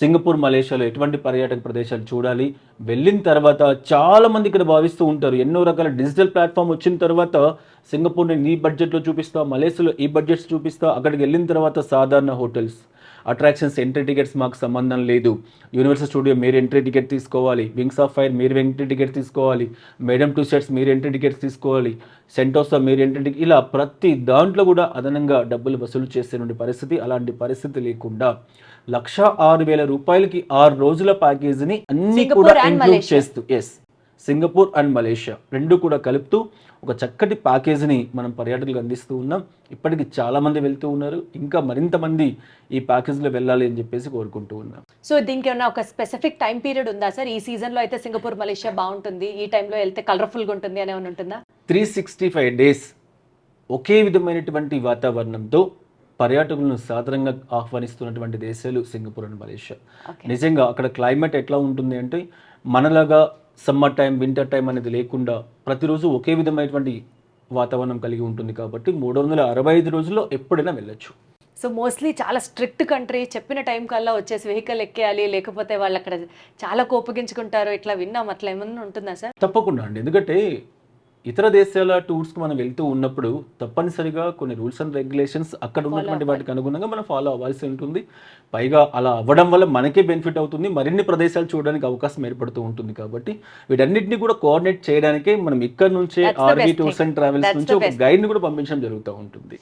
Singapore, మలేషియాలో ఎటువంటి పర్యాటక ప్రదేశాలు చూడాలి? వెళ్ళిన తర్వాత చాలామంది ఇక్కడ భావిస్తూ ఉంటారు. ఎన్నో రకాల డిజిటల్ ప్లాట్‌ఫార్మ్ వచ్చిన తర్వాత సింగపూర్‌ని ఈ బడ్జెట్‌లో చూపిస్తా, మలేషియాలో ఈ బడ్జెట్స్ చూపిస్తా. అక్కడికెళ్ళిన తర్వాత సాధారణ హోటల్స్, అట్రాక్షన్స్, ఎంట్రీ టికెట్స్ మాకు సంబంధం లేదు. యూనివర్సల్ స్టూడియో మీరు ఎంట్రీ టికెట్ తీసుకోవాలి. వింగ్స్ ఆఫ్ ఫైర్ మీరు ఎంట్రీ టికెట్ తీసుకోవాలి. మేడమ్ టూసాడ్స్ మీరు ఎంట్రీ టికెట్స్ తీసుకోవాలి. సెంటోసా మీరు ఎంట్రీ టికెట్ ఇలా ప్రతి దాంట్లో కూడా అదనంగా డబ్బులు వసూలు చేసేటువంటి పరిస్థితి. అలాంటి పరిస్థితి లేకుండా రూ. 1,06,000కి 6 రోజుల ప్యాకేజీని అన్నీ కూడా సింగపూర్ అండ్ ఇంక్లూడ్ మలేషియా. చేస్తూ సింగపూర్ అండ్ మలేషియా 2 కూడా కలుపుతూ ఒక చక్కటి ప్యాకేజీని మనం పర్యాటకులకు అందిస్తూ ఉన్నాం. ఇప్పటికి చాలామంది వెళ్తూ ఉన్నారు. ఇంకా మరింత మంది ఈ ప్యాకేజీలో వెళ్ళాలి అని చెప్పేసి కోరుకుంటూ ఉన్నాం. సో దీనికి ఏమన్నా ఒక స్పెసిఫిక్ టైం పీరియడ్ ఉందా సార్? ఈ సీజన్‌లో అయితే సింగపూర్, మలేషియా బావుంటుంది. ఈ టైంలో వెళ్తే కలర్‌ఫుల్‌గా ఉంటుంది అని ఏమైనా ఉంటుందా? 365 డేస్ ఒకే విధమైనటువంటి వాతావరణంతో పర్యాటకులను సాదరంగా ఆహ్వానిస్తున్నటువంటి దేశాలు సింగపూర్ అండ్ మలేషియా. ఓకే. నిజంగా అక్కడ క్లైమేట్ ఎట్లా ఉంటుంది అంటే మనలాగా సమ్మర్ టైం, వింటర్ టైం అనేది లేకుండా ప్రతిరోజు ఒకే విధమైనటువంటి వాతావరణం కలిగి ఉంటుంది కాబట్టి 365 రోజుల్లో ఎప్పుడైనా వెళ్ళొచ్చు. సో మోస్ట్‌లీ చాలా స్ట్రిక్ట్ కంట్రీ. చెప్పిన టైం కల్లా వచ్చేసి వెహికల్ ఎక్కేయాలి. లేకపోతే వాళ్ళు అక్కడ చాలా కోపగించుకుంటారు. ఇట్లా విన్నాం. అట్లా ఏమన్నా ఉంటుందా సార్? తప్పకుండా అండి. ఎందుకంటే ఇతర దేశాల టూర్స్‌కి మనం వెళ్తూ ఉన్నప్పుడు తప్పనిసరిగా కొన్ని రూల్స్ అండ్ రెగ్యులేషన్స్ అక్కడ ఉన్నటువంటి వాటికి అనుగుణంగా మనం ఫాలో అవ్వాల్సి ఉంటుంది. పైగా అలా అవ్వడం వల్ల మనకే బెనిఫిట్ అవుతుంది. మరిన్ని ప్రదేశాలు చూడడానికి అవకాశం ఏర్పడుతూ ఉంటుంది కాబట్టి వీటన్నిటిని కూడా కోఆర్డినేట్ చేయడానికే మనం ఇక్కడ నుంచే That's the RV best tours thing. And travels That's నుంచి the ఒక best. గైడ్‌ని కూడా పంపించడం జరుగుతూ ఉంటుంది.